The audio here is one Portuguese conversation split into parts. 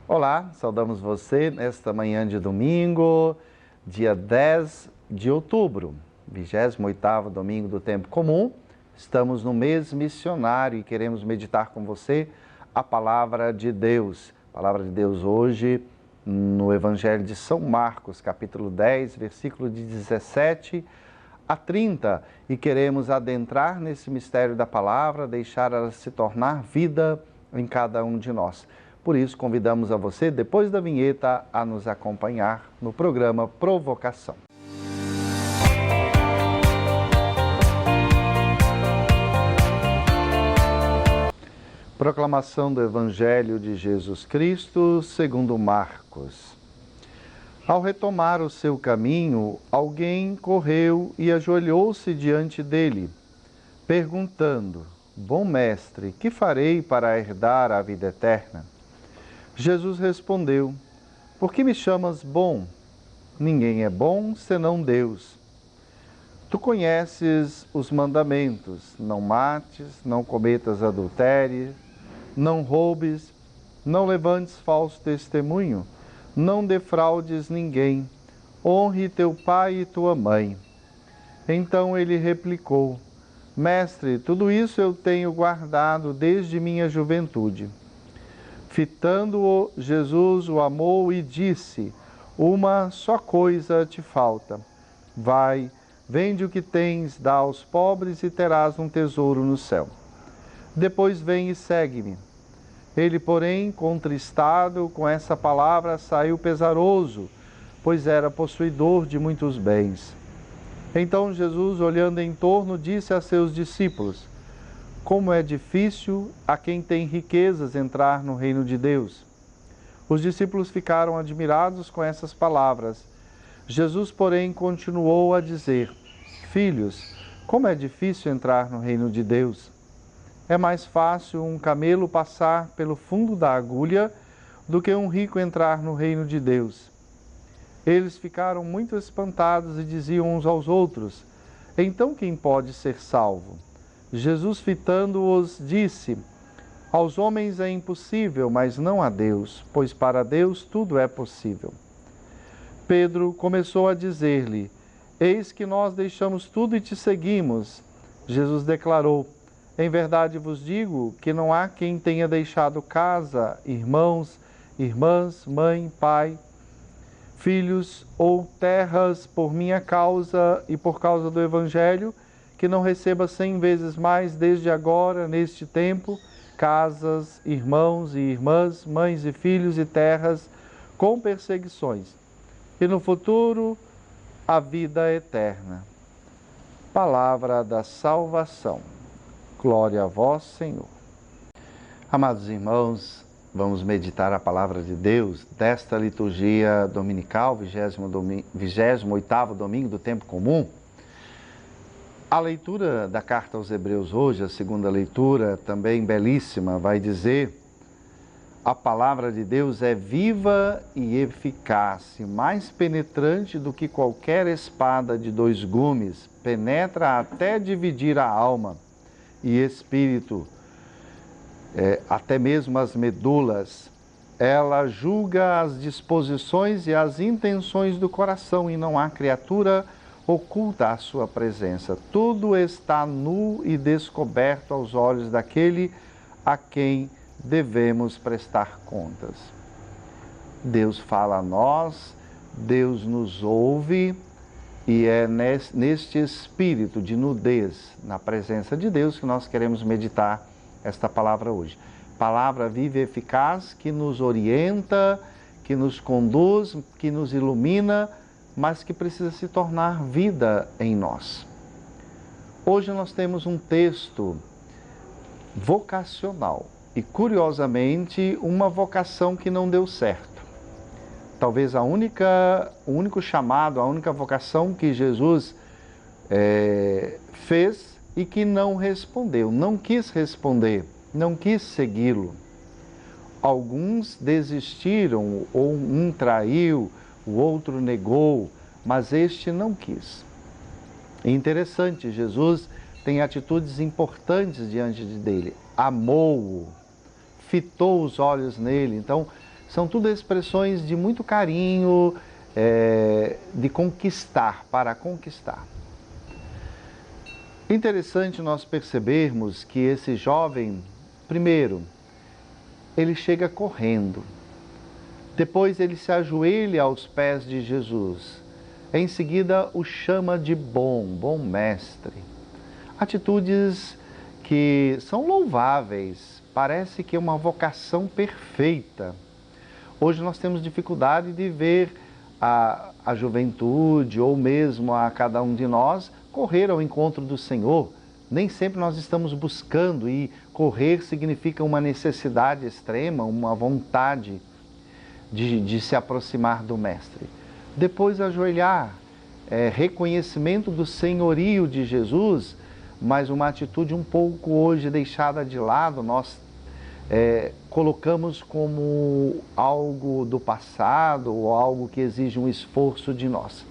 Olá, saudamos você nesta manhã de domingo, dia 10 de outubro, 28º domingo do tempo comum. Estamos no mês missionário e queremos meditar com você a palavra de Deus. A palavra de Deus hoje no Evangelho de São Marcos, capítulo 10, versículo de 17 a 30. E queremos adentrar nesse mistério da palavra, deixar ela se tornar vida em cada um de nós. Por isso, convidamos a você, depois da vinheta, a nos acompanhar no programa Provocação. Proclamação do Evangelho de Jesus Cristo, segundo Marcos. Ao retomar o seu caminho, alguém correu e ajoelhou-se diante dele, perguntando: Bom mestre, que farei para herdar a vida eterna? Jesus respondeu: Por que me chamas bom? Ninguém é bom senão Deus. Tu conheces os mandamentos: não mates, não cometas adultério, não roubes, não levantes falso testemunho, não defraudes ninguém, honre teu pai e tua mãe. Então ele replicou: Mestre, tudo isso eu tenho guardado desde minha juventude. Fitando-o, Jesus o amou e disse: Uma só coisa te falta. Vai, vende o que tens, dá aos pobres e terás um tesouro no céu. Depois vem e segue-me. Ele, porém, contristado com essa palavra, saiu pesaroso, pois era possuidor de muitos bens. Então Jesus, olhando em torno, disse a seus discípulos: Como é difícil a quem tem riquezas entrar no reino de Deus. Os discípulos ficaram admirados com essas palavras. Jesus, porém, continuou a dizer: Filhos, como é difícil entrar no reino de Deus. É mais fácil um camelo passar pelo fundo da agulha do que um rico entrar no reino de Deus. Eles ficaram muito espantados e diziam uns aos outros: Então quem pode ser salvo? Jesus, fitando-os, disse: Aos homens é impossível, mas não a Deus, pois para Deus tudo é possível. Pedro começou a dizer-lhe: Eis que nós deixamos tudo e te seguimos. Jesus declarou: Em verdade vos digo que não há quem tenha deixado casa, irmãos, irmãs, mãe, pai, filhos ou terras por minha causa e por causa do Evangelho, que não receba 100 vezes mais desde agora, neste tempo, casas, irmãos e irmãs, mães e filhos e terras, com perseguições, e no futuro a vida eterna. Palavra da salvação. Glória a vós, Senhor. Amados irmãos, vamos meditar a palavra de Deus desta liturgia dominical, 28º domingo do tempo comum. A leitura da carta aos Hebreus hoje, a segunda leitura, também belíssima, vai dizer: a palavra de Deus é viva e eficaz, e mais penetrante do que qualquer espada de 2 gumes, penetra até dividir a alma e espírito, até mesmo as medulas. Ela julga as disposições e as intenções do coração, e não há criatura oculta à sua presença. Tudo está nu e descoberto aos olhos daquele a quem devemos prestar contas. Deus fala a nós, Deus nos ouve, e é neste espírito de nudez, na presença de Deus, que nós queremos meditar esta palavra hoje. Palavra viva e eficaz que nos orienta, que nos conduz, que nos ilumina, mas que precisa se tornar vida em nós. Hoje nós temos um texto vocacional e, curiosamente, uma vocação que não deu certo. Talvez o único chamado, a única vocação que Jesus fez e que não respondeu, não quis responder, não quis segui-lo. Alguns desistiram, ou um traiu, o outro negou, mas este não quis. É interessante, Jesus tem atitudes importantes diante dele. Amou-o, fitou os olhos nele. Então, São tudo expressões de muito carinho, de conquistar, para conquistar. Interessante nós percebermos que esse jovem, primeiro, ele chega correndo. Depois ele se ajoelha aos pés de Jesus. Em seguida o chama de bom mestre. Atitudes que são louváveis, parece que é uma vocação perfeita. Hoje nós temos dificuldade de ver a juventude ou mesmo a cada um de nós correr ao encontro do Senhor. Nem sempre nós estamos buscando, e correr significa uma necessidade extrema, uma vontade de se aproximar do Mestre. Depois ajoelhar, reconhecimento do senhorio de Jesus, mas uma atitude um pouco hoje deixada de lado, nós colocamos como algo do passado ou algo que exige um esforço de nós.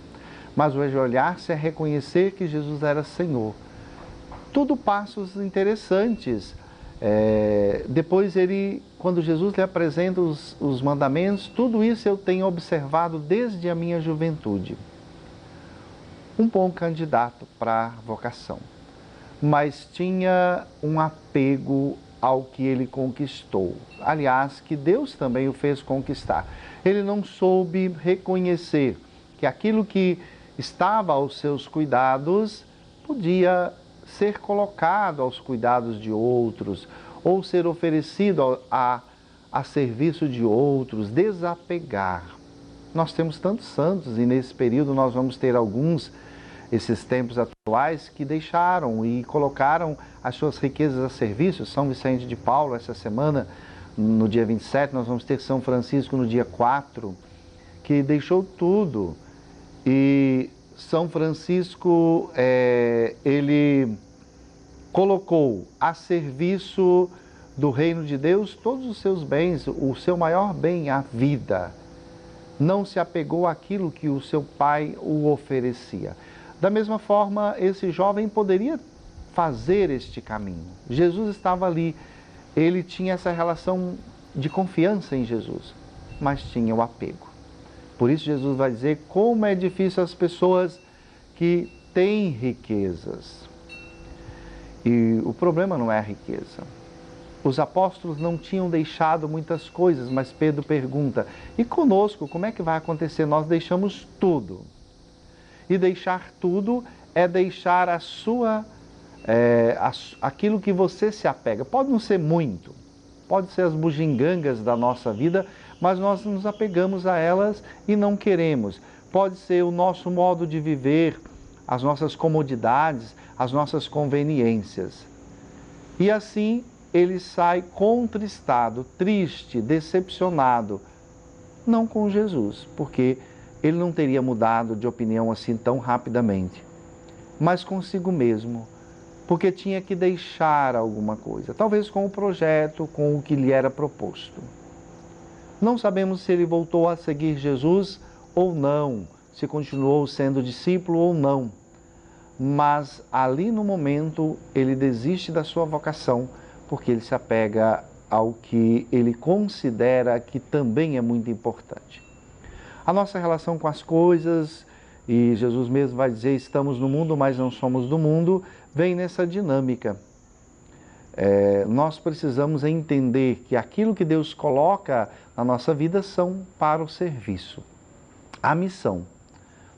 Mas o ajoelhar-se é reconhecer que Jesus era Senhor. Tudo passos interessantes. Depois quando Jesus lhe apresenta os mandamentos, tudo isso eu tenho observado desde a minha juventude. Um bom candidato para a vocação, mas tinha um apego ao que ele conquistou. Aliás, que Deus também o fez conquistar. Ele não soube reconhecer que aquilo que estava aos seus cuidados podia ser colocado aos cuidados de outros, ou ser oferecido a serviço de outros, desapegar. Nós temos tantos santos, e nesse período nós vamos ter alguns, esses tempos atuais, que deixaram e colocaram as suas riquezas a serviço. São Vicente de Paulo, essa semana, no dia 27, nós vamos ter São Francisco no dia 4, que deixou tudo. E São Francisco, ele colocou a serviço do reino de Deus todos os seus bens, o seu maior bem, a vida. Não se apegou àquilo que o seu pai o oferecia. Da mesma forma, esse jovem poderia fazer este caminho. Jesus estava ali, ele tinha essa relação de confiança em Jesus, mas tinha o apego. Por isso Jesus vai dizer como é difícil as pessoas que têm riquezas. E o problema não é a riqueza. Os apóstolos não tinham deixado muitas coisas, mas Pedro pergunta, e conosco, como é que vai acontecer? Nós deixamos tudo. E deixar tudo é deixar aquilo que você se apega. Pode não ser muito, pode ser as bugigangas da nossa vida, mas nós nos apegamos a elas e não queremos. Pode ser o nosso modo de viver, as nossas comodidades, as nossas conveniências. E assim ele sai contristado, triste, decepcionado, não com Jesus, porque ele não teria mudado de opinião assim tão rapidamente, mas consigo mesmo, porque tinha que deixar alguma coisa, talvez com o projeto, com o que lhe era proposto. Não sabemos se ele voltou a seguir Jesus ou não, se continuou sendo discípulo ou não, mas ali no momento ele desiste da sua vocação, porque ele se apega ao que ele considera que também é muito importante. A nossa relação com as coisas, e Jesus mesmo vai dizer, estamos no mundo, mas não somos do mundo, vem nessa dinâmica. Nós precisamos entender que aquilo que Deus coloca na nossa vida são para o serviço, a missão.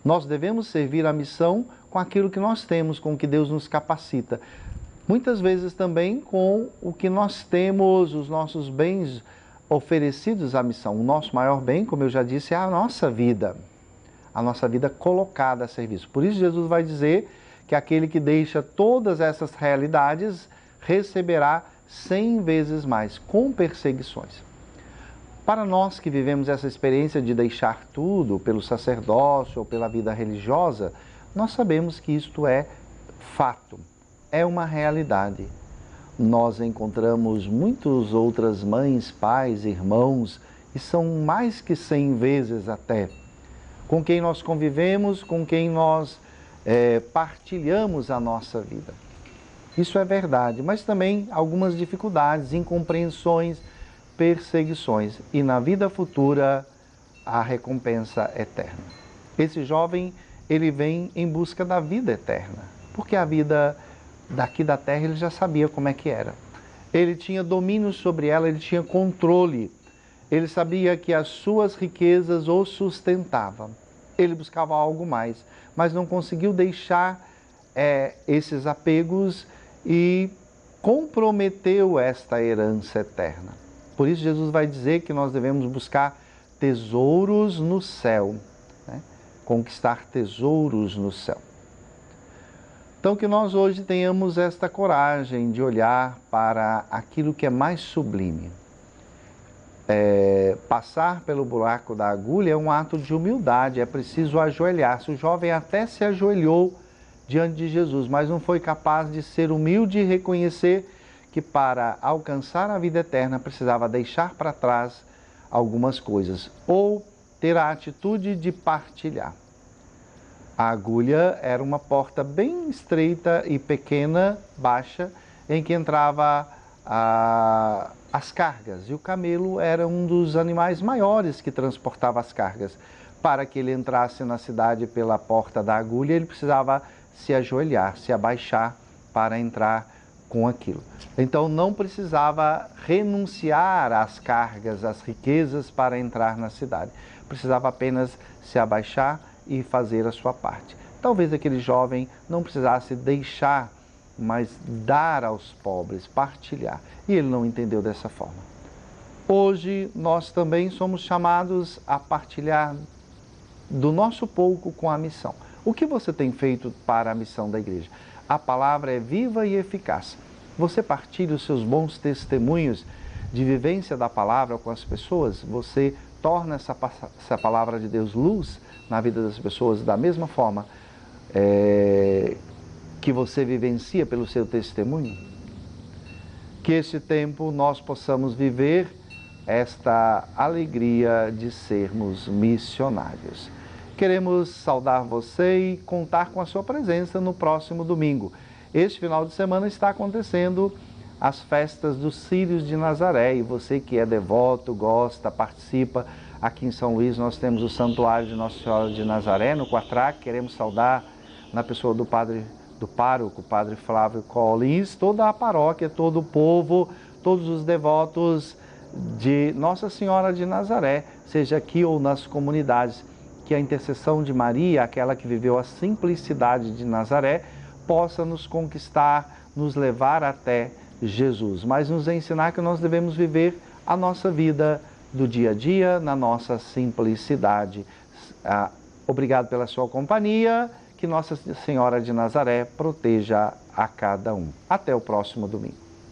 Nós devemos servir a missão com aquilo que nós temos, com o que Deus nos capacita. Muitas vezes também com o que nós temos, os nossos bens oferecidos à missão. O nosso maior bem, como eu já disse, é a nossa vida colocada a serviço. Por isso Jesus vai dizer que aquele que deixa todas essas realidades receberá 100 vezes mais, com perseguições. Para nós que vivemos essa experiência de deixar tudo pelo sacerdócio ou pela vida religiosa, nós sabemos que isto é fato, é uma realidade. Nós encontramos muitas outras mães, pais, irmãos, e são mais que 100 vezes até, com quem nós convivemos, com quem nós partilhamos a nossa vida. Isso é verdade, mas também algumas dificuldades, incompreensões, perseguições e na vida futura a recompensa eterna. Esse jovem, ele vem em busca da vida eterna, porque a vida daqui da terra ele já sabia como é que era. Ele tinha domínio sobre ela, ele tinha controle. Ele sabia que as suas riquezas o sustentavam. Ele buscava algo mais, mas não conseguiu deixar esses apegos e comprometeu esta herança eterna. Por isso Jesus vai dizer que nós devemos buscar tesouros no céu, né? Conquistar tesouros no céu. Então que nós hoje tenhamos esta coragem de olhar para aquilo que é mais sublime. Passar pelo buraco da agulha é um ato de humildade, é preciso ajoelhar-se. O jovem até se ajoelhou diante de Jesus, mas não foi capaz de ser humilde e reconhecer que para alcançar a vida eterna precisava deixar para trás algumas coisas, ou ter a atitude de partilhar. A agulha era uma porta bem estreita e pequena, baixa, em que entrava as cargas. E o camelo era um dos animais maiores que transportava as cargas. Para que ele entrasse na cidade pela porta da agulha, ele precisava se ajoelhar, se abaixar para entrar com aquilo. Então não precisava renunciar às cargas, às riquezas para entrar na cidade. Precisava apenas se abaixar e fazer a sua parte. Talvez aquele jovem não precisasse deixar, mas dar aos pobres, partilhar. E ele não entendeu dessa forma. Hoje nós também somos chamados a partilhar do nosso pouco com a missão. O que você tem feito para a missão da igreja? A palavra é viva e eficaz. Você partilha os seus bons testemunhos de vivência da palavra com as pessoas? Você torna essa palavra de Deus luz na vida das pessoas da mesma forma que você vivencia pelo seu testemunho? Que este tempo nós possamos viver esta alegria de sermos missionários. Queremos saudar você e contar com a sua presença no próximo domingo. Este final de semana está acontecendo as festas dos Círios de Nazaré e você que é devoto, gosta, participa. Aqui em São Luís nós temos o Santuário de Nossa Senhora de Nazaré, no Quatraque. Queremos saudar na pessoa do pároco, Padre Flávio Collins, toda a paróquia, todo o povo, todos os devotos de Nossa Senhora de Nazaré, seja aqui ou nas comunidades. Que a intercessão de Maria, aquela que viveu a simplicidade de Nazaré, possa nos conquistar, nos levar até Jesus, mas nos ensinar que nós devemos viver a nossa vida do dia a dia, na nossa simplicidade. Obrigado pela sua companhia, que Nossa Senhora de Nazaré proteja a cada um. Até o próximo domingo.